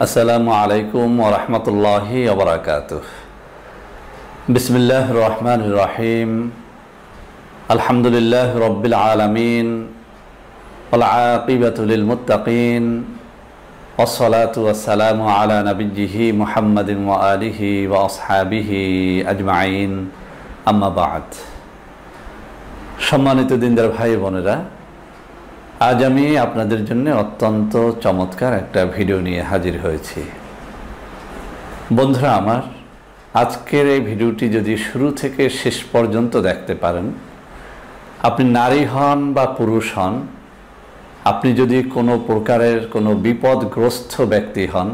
আসসালামু আলাইকুম ওয়া রাহমাতুল্লাহি ওয়া বারাকাতুহু। বিসমিল্লাহির রহমানির রহিম। আলহামদুলিল্লাহি রাব্বিল আলামিন ওয়াল আকিবাতু লিল মুত্তাকিন ওয়াস সালাতু ওয়াস সালামু আলা নাবিয়্যিহি মুহাম্মাদিন ওয়া আলিহি ওয়া আসহাবিহি আজমাইন, আম্মা বা'দ। সম্মানিত দিনদার ভাই বোনেরা, আজ আমি আপনাদের জন্য অত্যন্ত চমৎকার একটা ভিডিও নিয়ে হাজির হয়েছি। বন্ধুরা আমার, আজকের এই ভিডিওটি যদি শুরু থেকে শেষ পর্যন্ত দেখতে পারেন, আপনি নারী হন বা পুরুষ হন, আপনি যদি কোনো প্রকারের কোনো বিপদগ্রস্ত ব্যক্তি হন,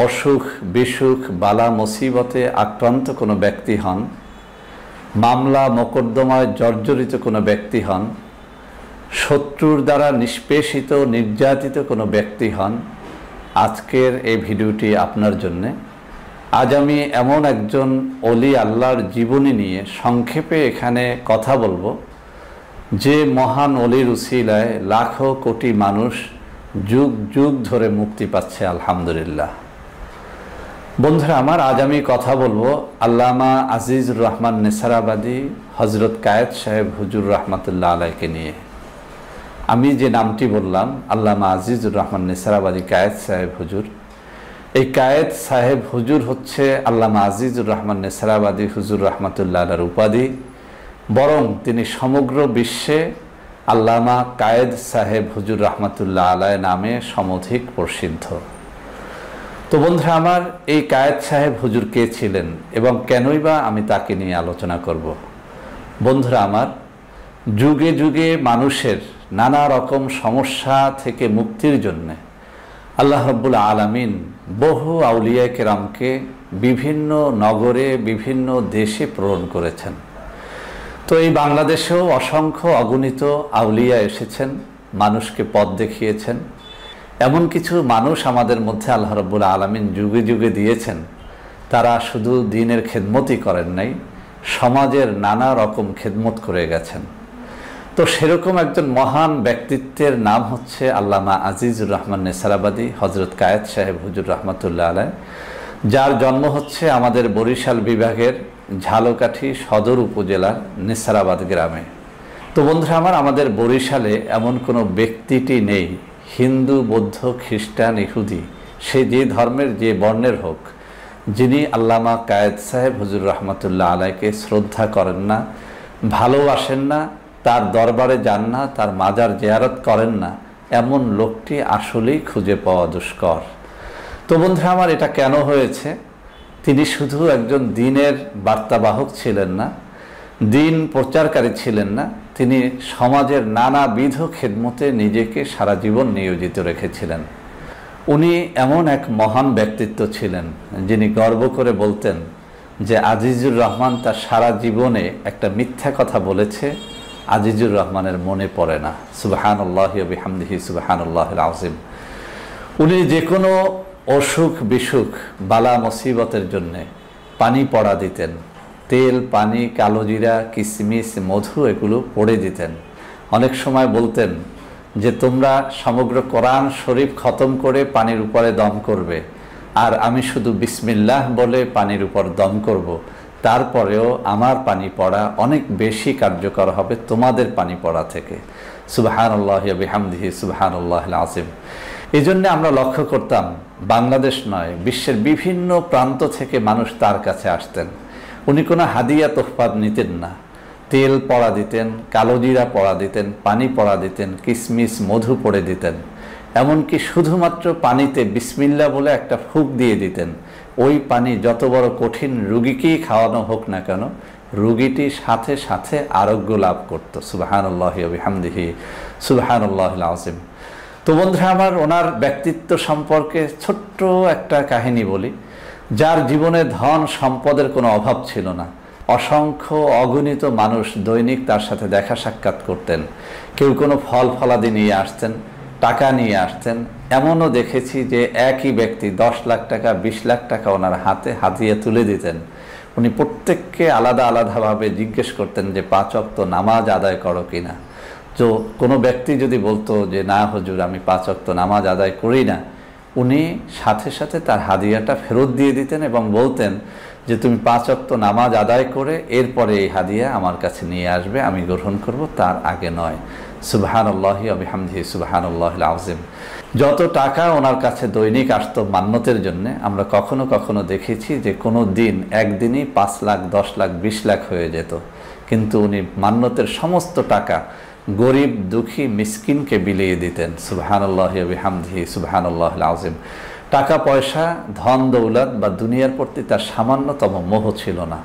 অসুখ বিসুখ বালা মুসিবতে আক্রান্ত কোনো ব্যক্তি হন, মামলা মোকদ্দমায় জর্জরিত কোনো ব্যক্তি হন, শত্রুর দ্বারা নিষ্পেষিত নির্যাতিত কোনো ব্যক্তি হন, আজকের এই ভিডিওটি আপনার জন্যে। আজ আমি এমন একজন ওলি আল্লাহর জীবনী নিয়ে সংক্ষেপে এখানে কথা বলবো, যে মহান ওলির উসিলায় লাখো কোটি মানুষ যুগ যুগ ধরে মুক্তি পাচ্ছে, আলহামদুলিল্লাহ। বন্ধুরা আমার, আজ আমি কথা বলবো আল্লামা আজিজুর রহমান নেসারাবাদী হজরত কায়েদ সাহেব হুজুর রহমাতুল্লাহ আলাইকে নিয়ে। আমি যে নামটি বললাম, আল্লামা আজিজুর রহমান নেসারাবাদী কায়েদ সাহেব হুজুর, এই কায়েদ সাহেব হুজুর হচ্ছে আল্লামা আজিজুর রহমান নেসারাবাদী হুজুর রহমাতুল্লাহ আলাইর উপাধি, বরং তিনি সমগ্র বিশ্বে আল্লামা কায়েদ সাহেব হুজুর রহমাতুল্লাহ আলাই নামে সমধিক প্রসিদ্ধ। তো বন্ধুরা আমার, এই কায়েদ সাহেব হুজুর কে ছিলেন এবং কেনই বা আমি তাকে নিয়ে আলোচনা করব? বন্ধুরা আমার, যুগে যুগে মানুষের নানা রকম সমস্যা থেকে মুক্তির জন্য আল্লাহ রাব্বুল আলামিন বহু আউলিয়া কেরামকে বিভিন্ন নগরে বিভিন্ন দেশে প্রেরণ করেছেন। তো এই বাংলাদেশেও অসংখ্য অগণিত আউলিয়া এসেছেন, মানুষকে পথ দেখিয়েছেন। এমন কিছু মানুষ আমাদের মধ্যে আল্লাহ রাব্বুল আলামিন যুগে যুগে দিয়েছেন, তারা শুধু দ্বীনের খেদমতই করেন নাই, সমাজের নানা রকম খেদমত করে গেছেন। তো সেরকম একজন মহান ব্যক্তিত্বের নাম হচ্ছে আল্লামা আজিজুর রহমান নেসারাবাদী হজরত কায়েদ সাহেব হুজুর রহমাতুল্লাহ আলাই, যার জন্ম হচ্ছে আমাদের বরিশাল বিভাগের ঝালকাঠি সদর উপজেলার নেসারাবাদ গ্রামে। তো বন্ধুরা আমার, আমাদের বরিশালে এমন কোনো ব্যক্তিটি নেই, হিন্দু বৌদ্ধ খ্রিস্টান ইহুদি, সে যে ধর্মের যে বর্ণের হোক, যিনি আল্লামা কায়েদ সাহেব হুজুর রহমাতুল্লাহ আলাইকে শ্রদ্ধা করেন না, ভালোবাসেন না, তার দরবারে যান না, তার মাজার জিয়ারত করেন না, এমন লোকটি আসলেই খুঁজে পাওয়া দুষ্কর। তো বন্ধুরা আমার, এটা কেন হয়েছে? তিনি শুধু একজন দ্বীনের বার্তাবাহক ছিলেন না, দ্বীন প্রচারকারী ছিলেন না, তিনি সমাজের নানাবিধ খেদমতে নিজেকে সারা জীবন নিয়োজিত রেখেছিলেন। উনি এমন এক মহান ব্যক্তিত্ব ছিলেন, যিনি গর্ব করে বলতেন যে আজিজুর রহমান তার সারা জীবনে একটা মিথ্যা কথা বলেছে, আজিজুর রহমানের মনে পড়ে না। সুবহানাল্লাহি ওয়া বিহামদিহি সুবহানাল্লাহিল আযীম। উনি যে কোনো অসুখ বিসুখ বালা মুসিবতের জন্যে পানি পড়া দিতেন, তেল পানি কালোজিরা কিশমিশ মধু এগুলো পড়ে দিতেন। অনেক সময় বলতেন যে তোমরা সমগ্র কোরআন শরীফ খতম করে পানির উপরে দম করবে, আর আমি শুধু বিসমিল্লাহ বলে পানির উপর দম করব, তারপরেও আমার পানি পড়া অনেক বেশি কার্যকর হবে তোমাদের পানি পড়া থেকে। সুবহানাল্লাহি ওয়া বিহামদিহি সুবহানাল্লাহিল আযীম। এই জন্য আমরা লক্ষ্য করতাম, বাংলাদেশ নয়, বিশ্বের বিভিন্ন প্রান্ত থেকে মানুষ তার কাছে আসতেন। উনি কোনো হাদিয়া তোহফা নিতেন না, তেল পড়া দিতেন, কালোজিরা পড়া দিতেন, পানি পড়া দিতেন, কিশমিশ মধু পড়ে দিতেন, এমনকি শুধুমাত্র পানিতে বিসমিল্লাহ বলে একটা ফুঁক দিয়ে দিতেন। ওই পানি যত বড় কঠিন রুগীকেই খাওয়ানো হোক না কেন, রুগীটি সাথে সাথে আরোগ্য লাভ করত। সুবহানাল্লাহি ওয়া বিহামদিহি সুবহানাল্লাহিল আযীম। তো বন্ধুরা আমার, ওনার ব্যক্তিত্ব সম্পর্কে ছোট্ট একটা কাহিনী বলি। যার জীবনে ধন সম্পদের কোনো অভাব ছিল না, অসংখ্য অগণিত মানুষ দৈনিক তার সাথে দেখা সাক্ষাৎ করতেন। কেউ কোনো ফল ফলাদি নিয়ে আসতেন, টাকা নিয়ে আসতেন। এমনও দেখেছি যে একই ব্যক্তি 10 লাখ টাকা 20 লাখ টাকা ওনার হাতে হাতিয়ে তুলে দিতেন। উনি প্রত্যেককে আলাদা আলাদাভাবে জিজ্ঞেস করতেন যে 5 ওয়াক্ত নামাজ আদায় করো কিনা। তো কোনো ব্যক্তি যদি বলতো যে না হুজুর আমি 5 ওয়াক্ত নামাজ আদায় করি না, উনি সাথে সাথে তার হাদিয়াটা ফেরত দিয়ে দিতেন এবং বলতেন যে তুমি 5 ওয়াক্ত নামাজ আদায় করে এরপরে এই হাদিয়া আমার কাছে নিয়ে আসবে, আমি গ্রহণ করব, তার আগে নয়। সুবহানাল্লাহি ওয়া বিহামদিহি সুবহানাল্লাহিল আযীম। যত টাকা ওনার কাছে দৈনিক আসতো মান্যতের জন্য, আমরা কখনো কখনো দেখেছি যে কোনো দিন একদিনই 5 লাখ, 10 লাখ, 20 লাখ হয়ে যেত, কিন্তু উনি মান্যতের সমস্ত টাকা গরিব দুঃখী মিসকিনকে বিলিয়ে দিতেন। সুবহানাল্লাহি ওয়া বিহামদিহি সুবহানাল্লাহিল আযীম। টাকা পয়সা, ধন দৌলত বা দুনিয়ার প্রতি তার সামান্যতম মোহ ছিল না।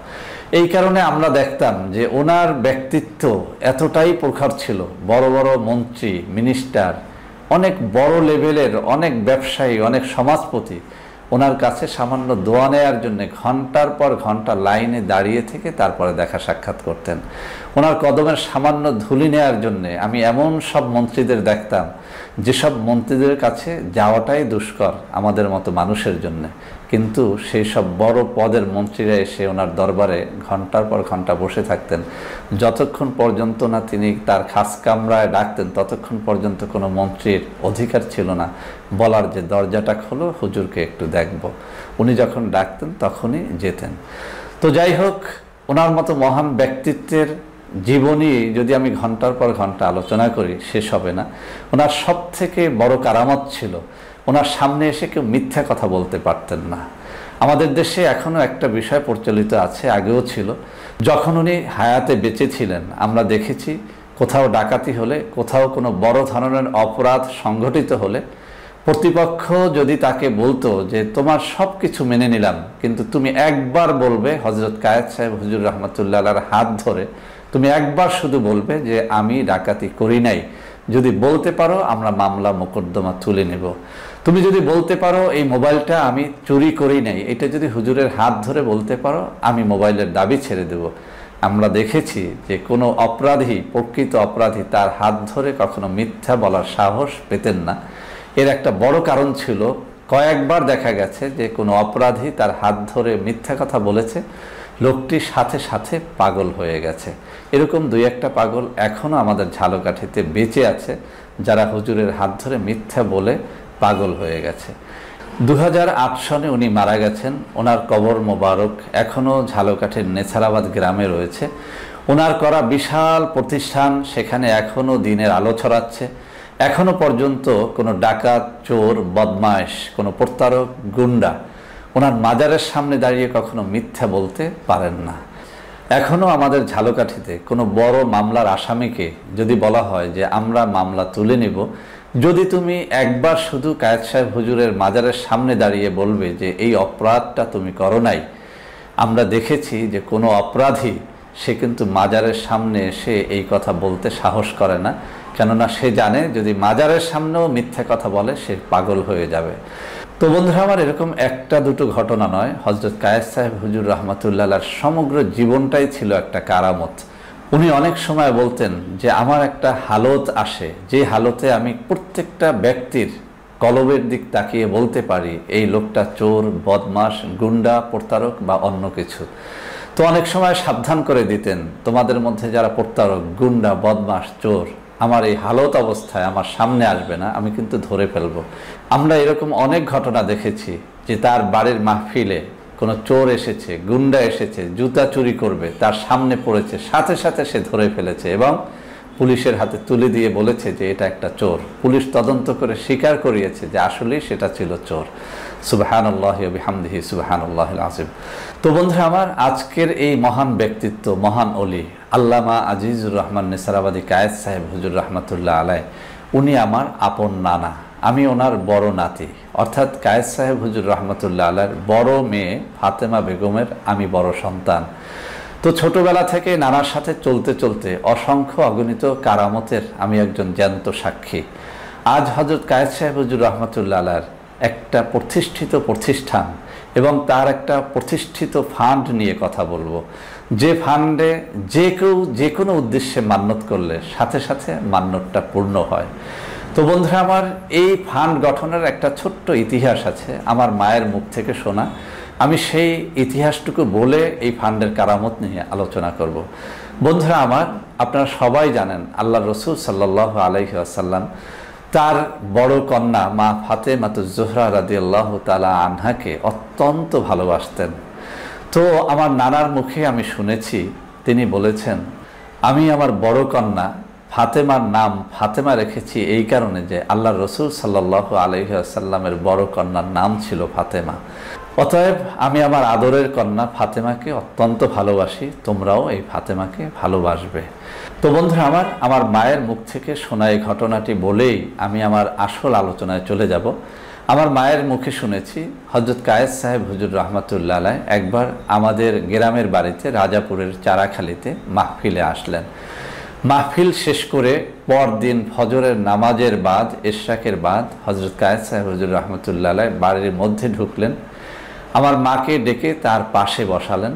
এই কারণে আমরা দেখতাম যে ওনার ব্যক্তিত্ব এতটাই প্রখর ছিল, বড় বড় মন্ত্রী, মিনিস্টার, অনেক বড় লেভেলের অনেক ব্যবসায়ী, অনেক সমাজপতি ওনার কাছে সামান্য দোয়া নেয়ার জন্য ঘন্টার পর ঘন্টা লাইনে দাঁড়িয়ে থেকে তারপরে দেখা সাক্ষাৎ করতেন। ওনার কদমের সামান্য ধুলি নেয়ার জন্যে আমি এমন সব মন্ত্রীদের দেখতাম যেসব মন্ত্রীদের কাছে যাওয়াটাই দুষ্কর আমাদের মতো মানুষের জন্য, কিন্তু সেই সব বড় পদের মন্ত্রীরা এসে ওনার দরবারে ঘন্টার পর ঘন্টা বসে থাকতেন। যতক্ষণ পর্যন্ত না তিনি তার খাস কামরায় ডাকতেন ততক্ষণ পর্যন্ত কোনো মন্ত্রীর অধিকার ছিল না বলার যে দরজাটা খোলো, হুজুরকে একটু দেখব। উনি যখন ডাকতেন তখনই যেতেন। তো যাই হোক, ওনার মতো মহান ব্যক্তিত্বের জীবনী যদি আমি ঘন্টার পর ঘন্টা আলোচনা করি শেষ হবে না। ওনার সব থেকে বড় কারামত ছিল ওনার সামনে এসে কেউ মিথ্যা কথা বলতে পারতেন না। আমাদের দেশে এখনও একটা বিষয় প্রচলিত আছে, আগেও ছিল, যখন উনি হায়াতে বেঁচে ছিলেন আমরা দেখেছি কোথাও ডাকাতি হলে, কোথাও কোনো বড় ধরনের অপরাধ সংঘটিত হলে প্রতিপক্ষ যদি তাকে বলতো যে তোমার সব কিছু মেনে নিলাম, কিন্তু তুমি একবার বলবে, হযরত কায়েদ সাহেব হুজুর রহমতুল্লাহ আলাইহির হাত ধরে তুমি একবার শুধু বলবে যে আমি ডাকাতি করি নাই, যদি বলতে পারো আমরা মামলা মোকদ্দমা তুলে নেব, তুমি যদি বলতে পারো এই মোবাইলটা আমি চুরি করি নাই, এটা যদি হুজুরের হাত ধরে বলতে পারো আমি মোবাইলের দাবি ছেড়ে দেব। আমরা দেখেছি যে কোনো অপরাধী, প্রকৃত অপরাধী তার হাত ধরে কখনো মিথ্যা বলার সাহস পেতেন না। এর একটা বড় কারণ ছিল, কয়েকবার দেখা গেছে যে কোনো অপরাধী তার হাত ধরে মিথ্যা কথা বলেছে, লোকটি সাথে সাথে পাগল হয়ে গেছে। এরকম 2-1টা পাগল এখনও আমাদের ঝালকাঠিতে বেঁচে আছে, যারা হুজুরের হাত ধরে মিথ্যা বলে পাগল হয়ে গেছে। 2008 সনে উনি মারা গেছেন। ওনার কবর মোবারক এখনও ঝালকাঠির নেছারাবাদ গ্রামে রয়েছে। ওনার করা বিশাল প্রতিষ্ঠান সেখানে এখনও দিনের আলো ছড়াচ্ছে। এখনও পর্যন্ত কোনো ডাকাত, চোর, বদমাইশ, কোনো প্রতারক, গুন্ডা ওনার মাজারের সামনে দাঁড়িয়ে কখনো মিথ্যা বলতে পারেন না। এখনও আমাদের ঝালকাঠিতে কোনো বড় মামলার আসামিকে যদি বলা হয় যে আমরা মামলা তুলে নিব, যদি তুমি একবার শুধু কায়েদ সাহেব হুজুরের মাজারের সামনে দাঁড়িয়ে বলবে যে এই অপরাধটা তুমি করো নাই, আমরা দেখেছি যে কোনো অপরাধী সে কিন্তু মাজারের সামনে এসে এই কথা বলতে সাহস করে না, কেননা সে জানে যদি মাজারের সামনেও মিথ্যা কথা বলে সে পাগল হয়ে যাবে। তো বন্ধুরা আমার, এরকম 1-2 ঘটনা নয়, হযরত কায়েদ সাহেব হুজুর রহমতুল্লাহ আলাইহির সমগ্র জীবনটাই ছিল একটা কারামত। উনি অনেক সময় বলতেন যে আমার একটা হালত আসে, যে হালতে আমি প্রত্যেকটা ব্যক্তির কলবের দিক তাকিয়ে বলতে পারি এই লোকটা চোর, বদমাশ, গুন্ডা, প্রতারক বা অন্য কিছু। তো অনেক সময় সাবধান করে দিতেন, তোমাদের মধ্যে যারা প্রতারক, গুন্ডা, বদমাশ, চোর আমার এই হালত অবস্থায় আমার সামনে আসবে না, আমি কিন্তু ধরে ফেলবো। আমরা এরকম অনেক ঘটনা দেখেছি যে তার বাড়ির মাহফিলে কোনো চোর এসেছে, গুন্ডা এসেছে, জুতা চুরি করবে, তার সামনে পড়েছে, সাথে সাথে সে ধরে ফেলেছে এবং পুলিশের হাতে তুলে দিয়ে বলেছে যে এটা একটা চোর। পুলিশ তদন্ত করে স্বীকার করিয়েছে যে আসলেই সেটা ছিল চোর। সুবহানাল্লাহি ওয়া বিহামদিহি সুবহানাল্লাহিল আযীম। তো বন্ধুরা আমার, আজকের এই মহান ব্যক্তিত্ব, মহান ওলি আল্লামা আজিজুর রহমান নেছারাবাদী কায়েদ সাহেব হুজুর রহমতুল্লাহ আলাইহি, উনি আমার আপন নানা, আমি ওনার বড় নাতি, অর্থাৎ কায়েদ সাহেব হুজুর রহমতুল্লাহ আলাইহির বড় মেয়ে ফাতেমা বেগমের আমি বড় সন্তান। তো ছোটবেলা থেকে নানার সাথে চলতে চলতে অসংখ্য অগণিত কারামতের আমি একজন জ্যান্ত সাক্ষী। আজ হযরত কায়েদ সাহেব হুজুর রহমতুল্লাহ আলাইহির একটা প্রতিষ্ঠিত প্রতিষ্ঠান এবং তার একটা প্রতিষ্ঠিত ফান্ড নিয়ে কথা বলবো, যে ফান্ডে যে কেউ যে কোনো উদ্দেশ্যে মান্যত করলে সাথে সাথে মান্যতটা পূর্ণ হয়। তো বন্ধুরা আমার, এই ফান্ড গঠনের একটা ছোট্ট ইতিহাস আছে আমার মায়ের মুখ থেকে শোনা। আমি সেই ইতিহাসটুকু বলে এই ফান্ডের কারামত নিয়ে আলোচনা করব। বন্ধুরা আমার, আপনারা সবাই জানেন আল্লাহ রসুল সাল্লাল্লাহু আলাইহি ওয়াসাল্লাম তার বড় কন্যা মা ফাতেমাতুজ জোহরা রাদিয়াল্লাহু তাআলা আনহাকে অত্যন্ত ভালোবাসতেন। তো আমার নানার মুখে আমি শুনেছি, তিনি বলেছেন, আমি আমার বড় কন্যা ফাতেমার নাম ফাতেমা রেখেছি এই কারণে যে আল্লাহর রসুল সাল্লাল্লাহু আলাইহি ওয়াসাল্লামের বড় কন্যার নাম ছিল ফাতেমা। অতএব আমি আমার আদরের কন্যা ফাতেমাকে অত্যন্ত ভালোবাসি, তোমরাও এই ফাতেমাকে ভালোবাসবে। তো বন্ধুরা আমার মায়ের মুখ থেকে শোনা এই ঘটনাটি বলেই আমি আমার আসল আলোচনায় চলে যাব। আমার মায়ের মুখে শুনেছি হযরত কায়েস সাহেব হুজুর রহমাতুল্লাহ আলাইহ একবার আমাদের গ্রামের বাড়িতে রাজাপুরের চারাখালীতে মাহফিলে আসলেন। মাহফিল শেষ করে পরদিন ফজরের নামাজের বাদ, ইশরাকের বাদ হযরত কায়েস সাহেব হুজুর রহমাতুল্লাহ আলাইহ বাড়ির মধ্যে ঢুকলেন, আমার মাকে ডেকে তার পাশে বসালেন।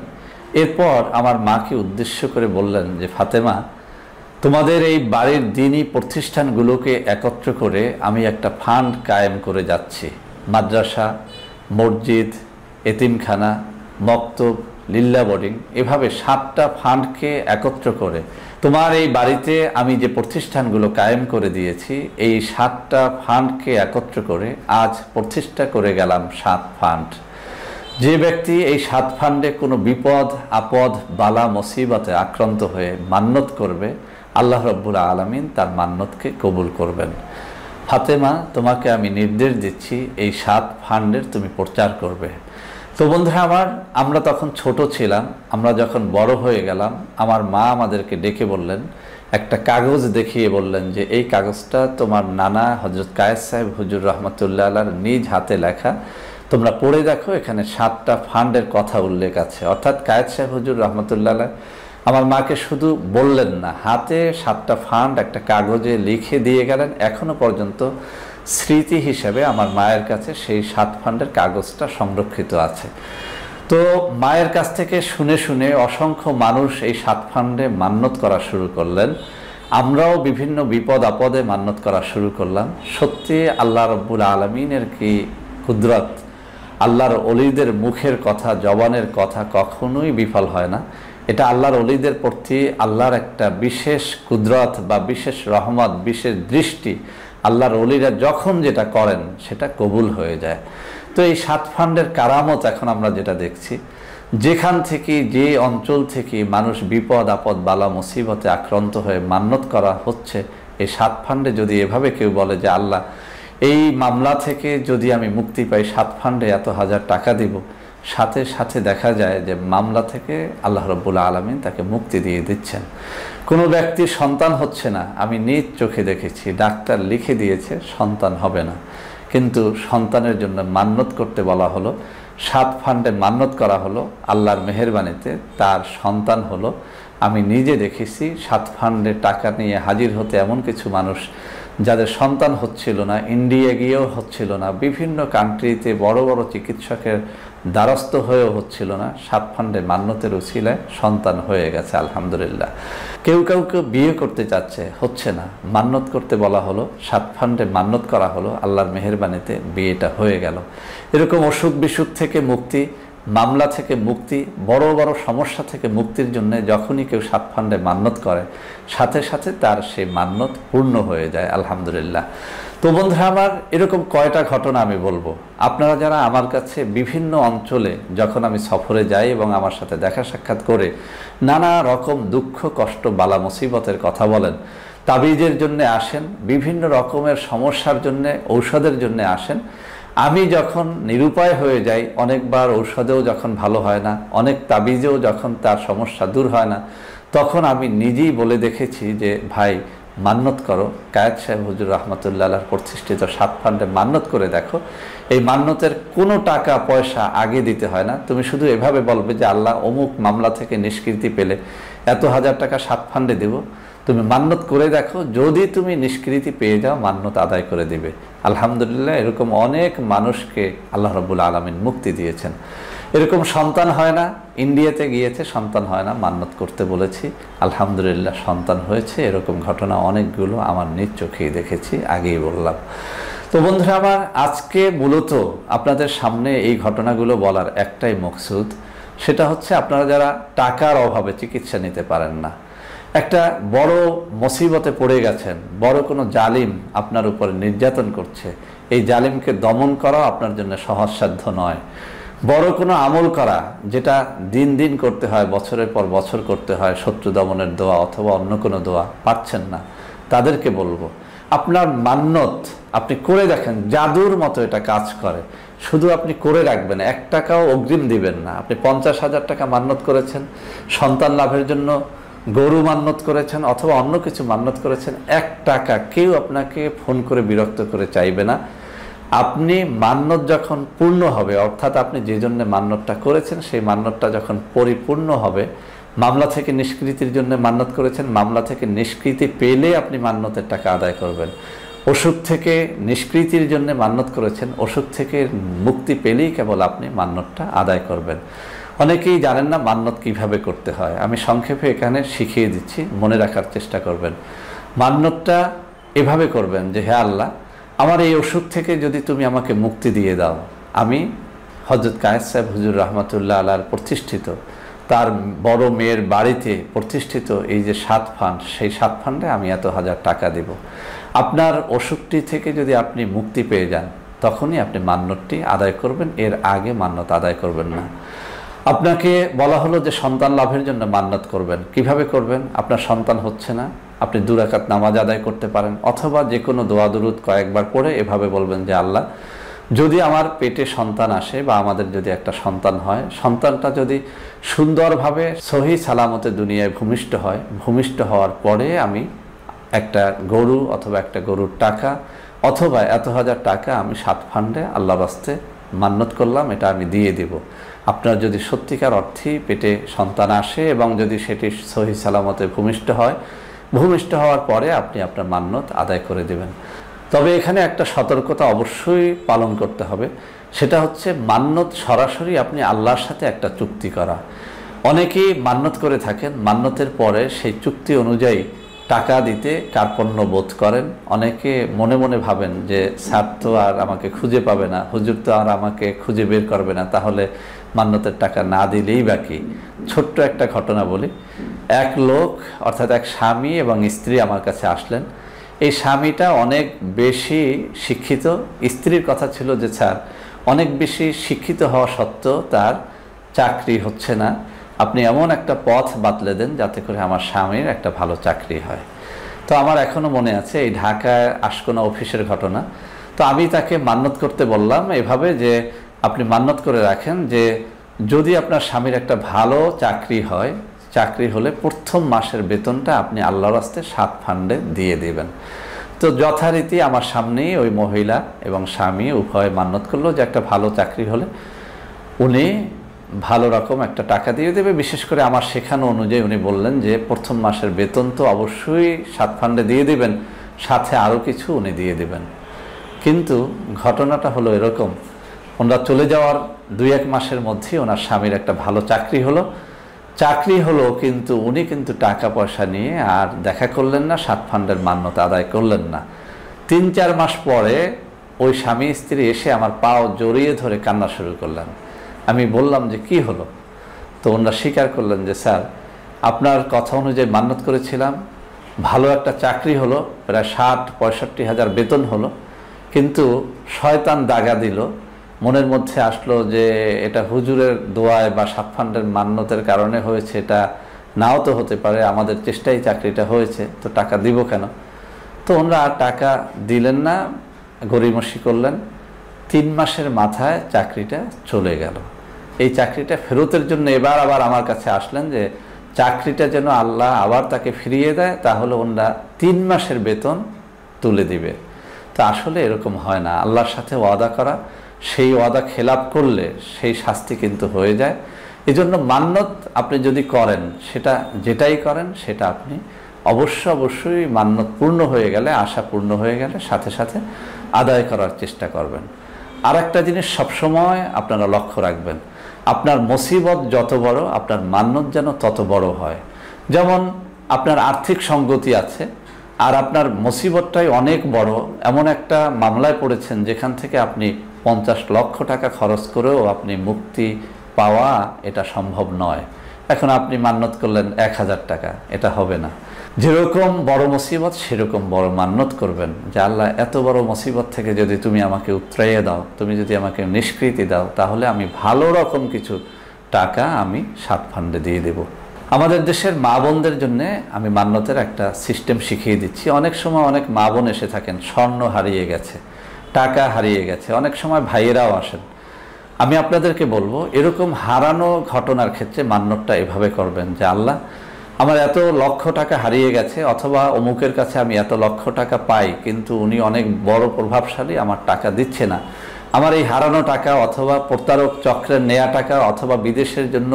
এরপর আমার মাকে উদ্দেশ্য করে বললেন যে ফাতেমা, তোমাদের এই বাড়ির দ্বীনি প্রতিষ্ঠানগুলোকে একত্র করে আমি একটা ফান্ড কায়েম করে যাচ্ছি। মাদ্রাসা, মসজিদ, এতিমখানা, মক্তব, লিল্লা বোর্ডিং, এভাবে 7টা ফান্ডকে একত্র করে তোমার এই বাড়িতে আমি যে প্রতিষ্ঠানগুলো কায়েম করে দিয়েছি, এই 7টা ফান্ডকে একত্র করে আজ প্রতিষ্ঠা করে গেলাম 7 ফান্ড। যে ব্যক্তি এই 7 ফান্ডে কোনো বিপদ আপদ বালা মুসিবতে আক্রান্ত হয়ে মান্নত করবে, আল্লাহ রাব্বুল আলামিন তার মান্নতকে কবুল করবেন। ফাতেমা, তোমাকে আমি নির্দেশ দিচ্ছি এই 7 ফান্ডের তুমি প্রচার করবে। তো বন্ধুরা আমরা তখন ছোট ছিলাম, আমরা যখন বড় হয়ে গেলাম আমার মা আমাদেরকে ডেকে বললেন, একটা কাগজ দেখিয়ে বললেন যে এই কাগজটা তোমার নানা হযরত কায়েস সাহেব হুজুর রহমাতুল্লাহ আলাইহির নিজ হাতে লেখা, তোমরা পড়ে দেখো, এখানে 7টা ফান্ডের কথা উল্লেখ আছে। অর্থাৎ কায়েস সাহেব হুজুর রহমাতুল্লাহ আলাইহ আমার মাকে শুধু বললেন না, হাতে 7টা ফান্ড একটা কাগজে লিখে দিয়ে গেলেন। এখনো পর্যন্ত স্মৃতি হিসেবে আমার মায়ের কাছে সেই 7 ফান্ডের কাগজটা সংরক্ষিত আছে। তো মায়ের কাছ থেকে শুনে শুনে অসংখ্য মানুষ এই 7 ফান্ডে মান্নত করা শুরু করলেন। আমরাও বিভিন্ন বিপদ আপদে মান্নত করা শুরু করলাম। সত্যি আল্লাহ রাব্বুল আলামিনের কি কুদরত! আল্লাহর ওলিদের মুখের কথা, জবানের কথা কখনোই বিফল হয় না। এটা আল্লাহর ওলিদের প্রতি আল্লাহর একটা বিশেষ কুদরত বা বিশেষ রহমত, বিশেষ দৃষ্টি। আল্লাহর ওলিরা যখন যেটা করেন সেটা কবুল হয়ে যায়। তো এই 7 ফান্ডের কারামত এখন আমরা যেটা দেখছি, যেখান থেকে যে অঞ্চল থেকে মানুষ বিপদ আপদ বালা মুসিবতে আক্রান্ত হয়ে মান্নত করা হচ্ছে, এই 7 ফান্ডে যদি এভাবে কেউ বলে যে আল্লাহ এই মামলা থেকে যদি আমি মুক্তি পাই 7 ফান্ডে এত হাজার টাকা দিব, সাথে সাথে দেখা যায় যে মামলা থেকে আল্লাহ রাব্বুল আলামিন তাকে মুক্তি দিয়ে দিচ্ছেন। কোনো ব্যক্তির সন্তান হচ্ছে না, আমি নিজ চোখে দেখেছি, ডাক্তার লিখে দিয়েছে সন্তান হবে না, কিন্তু সন্তানের জন্য মান্নত করতে বলা হলো, 7 ফান্ডে মান্নত করা হলো, আল্লাহর মেহেরবানিতে তার সন্তান হলো। আমি নিজে দেখেছি 7 ফান্ডে টাকা নিয়ে হাজির হতে এমন কিছু মানুষ যাদের সন্তান হচ্ছিল না, ইন্ডিয়া গিয়েও হচ্ছিল না, বিভিন্ন কান্ট্রিতে বড় বড় চিকিৎসকের দ্বারস্থ হয়েও হচ্ছিল না, 7 ফান্ডে মান্নতের উসিলায় সন্তান হয়ে গেছে আলহামদুলিল্লাহ। কেউ কাউকে বিয়ে করতে চাচ্ছে, হচ্ছে না, মান্নত করতে বলা হলো, 7 ফান্ডে মান্নত করা হলো, আল্লাহর মেহেরবানিতে বিয়েটা হয়ে গেল। এরকম অসুখ বিসুখ থেকে মুক্তি, মামলা থেকে মুক্তি, বড় বড় সমস্যা থেকে মুক্তির জন্য যখনই কেউ 7 ফান্ডে মান্নত করে, সাথে সাথে তার সেই মান্নত পূর্ণ হয়ে যায় আলহামদুলিল্লাহ। তো বন্ধুরা এরকম কয়টা ঘটনা আমি বলবো। আপনারা যারা আমার কাছে বিভিন্ন অঞ্চলে যখন আমি সফরে যাই এবং আমার সাথে দেখা সাক্ষাৎ করে নানা রকম দুঃখ কষ্ট বালা মুসিবতের কথা বলেন, তাবিজের জন্য আসেন, বিভিন্ন রকমের সমস্যার জন্য ঔষধের জন্য আসেন, আমি যখন নিরুপায় হয়ে যাই, অনেকবার ঔষধেও যখন ভালো হয় না, অনেক তাবিজেও যখন তার সমস্যা দূর হয় না, তখন আমি নিজেই বলে দেখেছি যে ভাই মান্নত করো, কায়েস সাহেব হুজুর রহমাতুল্লাহ আলাইহির প্রতিষ্ঠিত 7 ফান্ডে মান্নত করে দেখো। এই মান্নতের কোনো টাকা পয়সা আগে দিতে হয় না, তুমি শুধু এভাবে বলবে যে আল্লাহ অমুক মামলা থেকে নিষ্কৃতি পেলে এত হাজার টাকা 7 ফান্ডে দেব, তুমি মান্নত করে দেখো, যদি তুমি নিষ্কৃতি পেয়ে যাও মান্নত আদায় করে দিবে। আলহামদুলিল্লাহ এরকম অনেক মানুষকে আল্লাহ রাব্বুল আলামিন মুক্তি দিয়েছেন। এরকম সন্তান হয় না, ইন্ডিয়াতে গিয়েছে সন্তান হয় না, মান্নত করতে বলেছি, আলহামদুলিল্লাহ সন্তান হয়েছে। এরকম ঘটনা অনেকগুলো আমার নিজ চোখেই দেখেছি, আগেই বললাম। তো বন্ধুরা আজকে মূলত আপনাদের সামনে এই ঘটনাগুলো বলার একটাই মকসুদ, সেটা হচ্ছে আপনারা যারা টাকার অভাবে চিকিৎসা নিতে পারেন না, একটা বড় মুসিবতে পড়ে গেছেন, বড় কোনো জালিম আপনার উপরে নির্যাতন করছে, এই জালিমকে দমন করা আপনার জন্য সহজসাধ্য নয়। বড় কোনো আমল করা যেটা দিন দিন করতে হয়, বছরের পর বছর করতে হয়, শত্রু দমনের দোয়া অথবা অন্য কোনো দোয়া পাচ্ছেন না, তাদেরকে বলবো আপনার মান্যত আপনি করে দেখেন, জাদুর মতো এটা কাজ করে। শুধু আপনি করে রাখবেন, 1 টাকাও অগ্রিম দিবেন না। আপনি 50,000 টাকা মান্যত করেছেন, সন্তান লাভের জন্য গরু মান্যত করেছেন অথবা অন্য কিছু মান্যত করেছেন, 1 টাকা কেউ আপনাকে ফোন করে বিরক্ত করে চাইবে না। আপনি মান্যত যখন পূর্ণ হবে, অর্থাৎ আপনি যে জন্য মান্যতটা করেছেন সেই মান্যতটা যখন পরিপূর্ণ হবে, মামলা থেকে নিষ্কৃতির জন্য মান্যত করেছেন, মামলা থেকে নিষ্কৃতি পেলে আপনি মান্যতের টাকা আদায় করবেন। ওষুধ থেকে নিষ্কৃতির জন্য মান্যত করেছেন, ওষুধ থেকে মুক্তি পেলেই কেবল আপনি মান্যতটা আদায় করবেন। অনেকেই জানেন না মান্যত কিভাবে করতে হয়, আমি সংক্ষেপে এখানে শিখিয়ে দিচ্ছি, মনে রাখার চেষ্টা করবেন। মান্যতটা এভাবে করবেন যে, হে আল্লাহ, আমার এই ওষুধ থেকে যদি তুমি আমাকে মুক্তি দিয়ে দাও, আমি হযরত কায়েস সাহেব হুজুর রহমতুল্লাহ আলাইহির প্রতিষ্ঠিত, তার বড় মেয়ের বাড়িতে প্রতিষ্ঠিত এই যে 7 ফান্ড, সেই 7 ফান্ডে আমি এত হাজার টাকা দেব। আপনার ওষুধটি থেকে যদি আপনি মুক্তি পেয়ে যান, তখনই আপনি মান্যতটি আদায় করবেন, এর আগে মান্যত আদায় করবেন না। আপনাকে বলা হলো যে সন্তান লাভের জন্য মান্যত করবেন। কিভাবে করবেন? আপনার সন্তান হচ্ছে না, আপনি 2 রাকাত নামাজ আদায় করতে পারেন, অথবা যে কোনো দোয়া দুরুদ কয়েকবার পড়ে এভাবে বলবেন যে, আল্লাহ, যদি আমার পেটে সন্তান আসে বা আমাদের যদি একটা সন্তান হয়, সন্তানটা যদি সুন্দরভাবে সহি সালামতে দুনিয়ায় ভূমিষ্ঠ হয়, ভূমিষ্ঠ হওয়ার পরে আমি একটা গরু অথবা একটা গরুর টাকা অথবা এত হাজার টাকা আমি 7 ফান্ডে আল্লাহর রাস্তে মান্যত করলাম, এটা আমি দিয়ে দেব। আপনার যদি সত্যিকার অর্থেই পেটে সন্তান আসে এবং যদি সেটি সহি সালামতে ভূমিষ্ঠ হয়, ভূমিষ্ঠ হওয়ার পরে আপনি আপনার মান্যত আদায় করে দেবেন। তবে এখানে একটা সতর্কতা অবশ্যই পালন করতে হবে, সেটা হচ্ছে মান্যত সরাসরি আপনি আল্লাহর সাথে একটা চুক্তি করা। অনেকেই মান্যত করে থাকেন, মান্যতের পরে সেই চুক্তি অনুযায়ী টাকা দিতে কার্পণ্য বোধ করেন। অনেকে মনে মনে ভাবেন যে স্যার তো আর আমাকে খুঁজে পাবে না, হুজুর তো আর আমাকে খুঁজে বের করবে না, তাহলে মান্যতের টাকা না দিলেই বাকি। ছোট্ট একটা ঘটনা বলি। এক লোক অর্থাৎ এক স্বামী এবং স্ত্রী আমার কাছে আসলেন। এই স্বামীটা অনেক বেশি শিক্ষিত, স্ত্রীর কথা ছিল যে স্যার অনেক বেশি শিক্ষিত হওয়া সত্ত্বেও তার চাকরি হচ্ছে না, আপনি এমন একটা পথ বাতলে দেন যাতে করে আমার স্বামীর একটা ভালো চাকরি হয়। তো আমার এখনও মনে আছে এই ঢাকায় আশকোনা অফিসের ঘটনা। তো আমি তাকে মান্যত করতে বললাম এভাবে যে, আপনি মান্যত করে রাখেন যে যদি আপনার স্বামীর একটা ভালো চাকরি হয়, চাকরি হলে প্রথম মাসের বেতনটা আপনি আল্লাহর রাস্তে 7 ফান্ডে দিয়ে দেবেন। তো যথারীতি আমার সামনেই ওই মহিলা এবং স্বামী উভয় মান্যত করলো যে একটা ভালো চাকরি হলে উনি ভালো রকম একটা টাকা দিয়ে দেবে। বিশেষ করে আমার শেখানো অনুযায়ী উনি বললেন যে প্রথম মাসের বেতন তো অবশ্যই 7 ফান্ডে দিয়ে দিবেন, সাথে আরও কিছু উনি দিয়ে দিবেন। কিন্তু ঘটনাটা হলো এরকম, ওনারা চলে যাওয়ার 2-1 মাসের মধ্যেই ওনার স্বামীর একটা ভালো চাকরি হলো, কিন্তু উনি কিন্তু টাকা পয়সা নিয়ে আর দেখা করলেন না, 7 ফান্ডের মান্যতা আদায় করলেন না। 3-4 মাস পরে ওই স্বামী স্ত্রী এসে আমার পাও জড়িয়ে ধরে কান্না শুরু করলেন। আমি বললাম যে কি হলো? তো ওনারা স্বীকার করলেন যে স্যার আপনার কথা অনুযায়ী মান্যত করেছিলাম, ভালো একটা চাকরি হলো, প্রায় 60-65 হাজার বেতন হলো, কিন্তু শয়তান দাগা দিল, মনের মধ্যে আসলো যে এটা হুজুরের দোয়ায় বা 7 ফান্ডের মান্যতের কারণে হয়েছে, এটা নাও তো হতে পারে, আমাদের চেষ্টায় চাকরিটা হয়েছে, তো টাকা দিব কেন? তো ওনারা আর টাকা দিলেন না, গড়িমসি করলেন। 3 মাসের মাথায় চাকরিটা চলে গেল। এই চাকরিটা ফেরতের জন্য এবার আবার আমার কাছে আসলেন যে চাকরিটা যেন আল্লাহ আবার তাকে ফিরিয়ে দেয়, তাহলে ওনারা 3 মাসের বেতন তুলে দিবে। তো আসলে এরকম হয় না, আল্লাহর সাথে ওয়াদা করা, সেই ওয়াদা খেলাপ করলে সেই শাস্তি কিন্তু হয়ে যায়। এজন্য মান্যত আপনি যদি করেন, সেটা যেটাই করেন সেটা আপনি অবশ্যই মান্যত পূর্ণ হয়ে গেলে, আশা পূর্ণ হয়ে গেলে সাথে সাথে আদায় করার চেষ্টা করবেন। আর একটা জিনিস সবসময় আপনারা লক্ষ্য রাখবেন, আপনার মুসিবত যত বড় আপনার মান্যত যেন তত বড় হয়। যেমন আপনার আর্থিক সঙ্গতি আছে আর আপনার মুসিবতটাই অনেক বড়, এমন একটা মামলায় পড়েছেন যেখান থেকে আপনি 50 লক্ষ টাকা খরচ করেও আপনি মুক্তি পাওয়া এটা সম্ভব নয়। এখন আপনি মান্নত করলেন 1000 টাকা, এটা হবে না। যেরকম বড় মুসিবত সেরকম বড় মান্নত করবেন যে আল্লাহ এত বড় মুসিবত থেকে যদি তুমি আমাকে উতরাইয়ে দাও, তুমি যদি আমাকে নিষ্কৃতি দাও, তাহলে আমি ভালো রকম কিছু টাকা আমি সাত ফান্ডে দিয়ে দেব। আমাদের দেশের মা বোনদের জন্য আমি মান্যতের একটা সিস্টেম শিখিয়ে দিচ্ছি। অনেক সময় অনেক মা বোন এসে থাকেন, স্বর্ণ হারিয়ে গেছে, টাকা হারিয়ে গেছে, অনেক সময় ভাইয়েরাও আসেন। আমি আপনাদেরকে বলবো এরকম হারানো ঘটনার ক্ষেত্রে মান্যতটা এভাবে করবেন যে আল্লাহ আমার এত লক্ষ টাকা হারিয়ে গেছে, অথবা অমুকের কাছে আমি এত লক্ষ টাকা পাই কিন্তু উনি অনেক বড় প্রভাবশালী, আমার টাকা দিচ্ছে না। আমার এই হারানো টাকা অথবা প্রতারক চক্রের নেয়া টাকা অথবা বিদেশের জন্য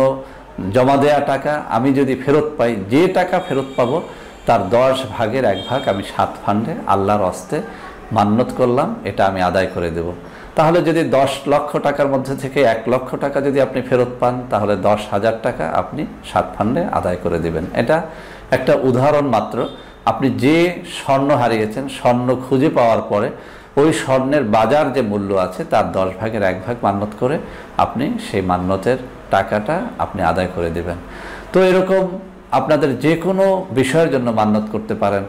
জমা দেয়া টাকা আমি যদি ফেরত পাই, যে টাকা ফেরত পাবো তার 10 ভাগের 1 ভাগ আমি সাত ফান্ডে আল্লাহর হস্তে মান্যত করলাম, এটা আমি আদায় করে দেব। তাহলে যদি 10 লক্ষ টাকার মধ্যে থেকে 1 লক্ষ টাকা যদি আপনি ফেরত পান, তাহলে 10,000 টাকা আপনি সাত ফান্ডে আদায় করে দিবেন। এটা একটা উদাহরণ মাত্র। আপনি যে স্বর্ণ হারিয়েছেন, স্বর্ণ খুঁজে পাওয়ার পরে ওই স্বর্ণের বাজার যে মূল্য আছে তার 10 ভাগের 1 ভাগ মান্যত করে আপনি সেই মান্যতের টাকাটা আপনি আদায় করে দেবেন। তো এরকম আপনাদের যে কোনো বিষয়ের জন্য মান্যত করতে পারেন,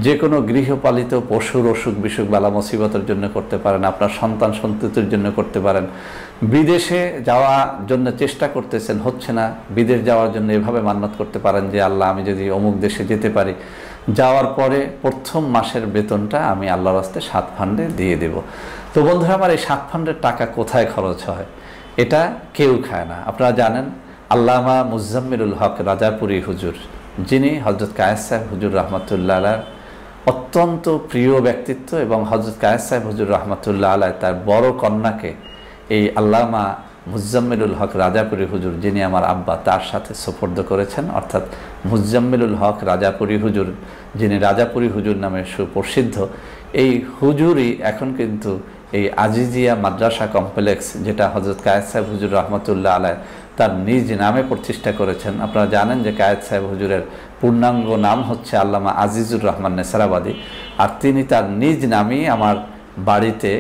যে কোনো গৃহপালিত পশুর অসুখ বিসুখ বালা মুসিবতের জন্য করতে পারেন, আপনার সন্তান সন্ততির জন্য করতে পারেন। বিদেশে যাওয়ার জন্য চেষ্টা করতেছেন, হচ্ছে না, বিদেশ যাওয়ার জন্য এভাবে মান্যত করতে পারেন যে আল্লাহ আমি যদি অমুক দেশে যেতে পারি, যাওয়ার পরে প্রথম মাসের বেতনটা আমি আল্লাহর হস্তে সাত ফান্ডে দিয়ে দেব। তো বন্ধুরা আমার এই সাত ফান্ডের টাকা কোথায় খরচ হয় এটা কেউ খায় না। আপনারা জানেন আল্লামা মুজাম্মিলুল হক রাজাপুরী হুজুর, যিনি হযরত কায়েস সাহেব হুজুর রহমতুল্লাহ আলাইহির অত্যন্ত প্রিয় ব্যক্তিত্ব, এবং হযরত কায়েস সাহেব হুজুর রহমতুল্লাহ আলাইহি তার বড় কন্যাকে এই আল্লামা মুজাম্মিলুল হক রাজাপুরী হুজুর, যিনি আমার আব্বা, তার সাথে সুপর্দ করেছেন। অর্থাৎ মুজাম্মিলুল হক রাজাপুরী হুজুর, যিনি রাজাপুরী হুজুর নামে সুপ্রসিদ্ধ, এই হুজুরই এখন কিন্তু এই আজিজিয়া মাদ্রাসা কমপ্লেক্স, যেটা হযরত কায়েস সাহেব হুজুর রহমতুল্লাহ আলাইহি তার নিজ নামে প্রতিষ্ঠা করেছেন। আপনারা জানেন যে কায়েস সাহেব হুজুরের পূর্ণাঙ্গ নাম হচ্ছে আল্লামা আজিজুর রহমান নেসারাবাদী, আর তিনি তার নিজ নামেই আমার বাড়িতে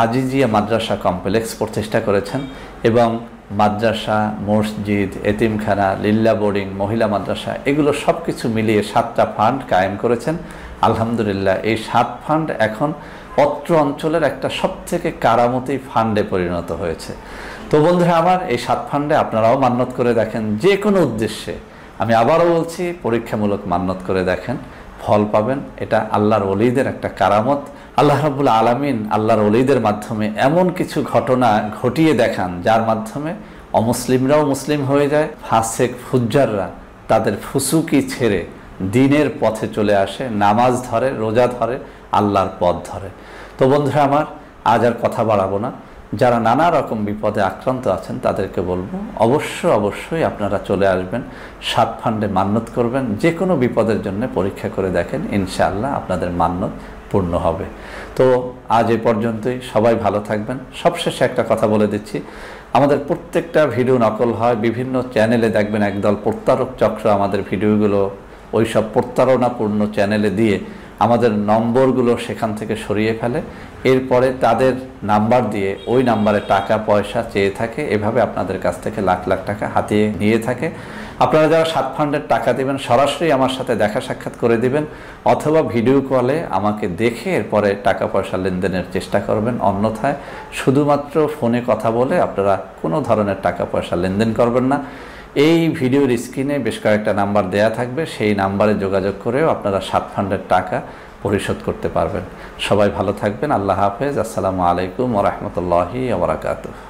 আজিজিয়া মাদ্রাসা কমপ্লেক্স প্রতিষ্ঠা করেছেন, এবং মাদ্রাসা, মসজিদ, এতিমখানা, লিল্লা বোর্ডিং, মহিলা মাদ্রাসা, এগুলো সব কিছু মিলিয়ে 7টা ফান্ড কায়েম করেছেন। আলহামদুলিল্লাহ এই 7 ফান্ড এখন অত্র অঞ্চলের একটা সবথেকে কারামতি ফান্ডে পরিণত হয়েছে। তো বন্ধুরা আমার এই 7 ফান্ডে আপনারাও মান্যত করে দেখেন, যে কোনো উদ্দেশ্যে। আমি আবারও বলছি, পরীক্ষামূলক মান্যত করে দেখেন, ফল পাবেন। এটা আল্লাহর ওলিদের একটা কারামত। আল্লাহ রাব্বুল আলামিন আল্লাহর ওলিদের মাধ্যমে এমন কিছু ঘটনা ঘটিয়ে দেখান যার মাধ্যমে অমুসলিমরাও মুসলিম হয়ে যায়, ফাসেক ফুজ্জাররা তাদের ফুসুকি ছেড়ে দ্বীনের পথে চলে আসে, নামাজ ধরে, রোজা ধরে, আল্লাহর পথ ধরে। তো বন্ধুরা আমার আজ আর কথা বাড়াবো না। যারা নানা রকম বিপদে আক্রান্ত আছেন তাদেরকে বলবো অবশ্যই আপনারা চলে আসবেন, সাত ফান্ডে মান্যত করবেন। যে কোনো বিপদের জন্য পরীক্ষা করে দেখেন, ইনশাআল্লাহ আপনাদের মান্যত পূর্ণ হবে। তো আজ এ পর্যন্তই, সবাই ভালো থাকবেন। সবশেষে একটা কথা বলে দিচ্ছি, আমাদের প্রত্যেকটা ভিডিও নকল হয়, বিভিন্ন চ্যানেলে দেখবেন একদল প্রতারক চক্র আমাদের ভিডিওগুলো ওই সব প্রতারণাপূর্ণ চ্যানেলে দিয়ে আমাদের নম্বরগুলো সেখান থেকে সরিয়ে ফেলে, এরপরে তাদের নাম্বার দিয়ে ওই নাম্বারে টাকা পয়সা চেয়ে থাকে, এভাবে আপনাদের কাছ থেকে লাখ লাখ টাকা হাতিয়ে নিয়ে থাকে। আপনারা যারা সাত ফান্ডের টাকা দেবেন সরাসরি আমার সাথে দেখা সাক্ষাৎ করে দিবেন, অথবা ভিডিও কলে আমাকে দেখে এরপরে টাকা পয়সা লেনদেনের চেষ্টা করবেন। অন্যথায় শুধুমাত্র ফোনে কথা বলে আপনারা কোনো ধরনের টাকা পয়সা লেনদেন করবেন না। এই ভিডিওর স্ক্রিনে বেশ কয়েকটা নাম্বার দেয়া থাকবে, সেই নাম্বারে যোগাযোগ করেও আপনারা সাত ফান্ডের টাকা পরিশোধ করতে পারবেন। সবাই ভালো থাকবেন। আল্লাহ হাফেজ। আসসালামু আলাইকুম ওয়া রাহমাতুল্লাহি ওয়া বারাকাতুহু।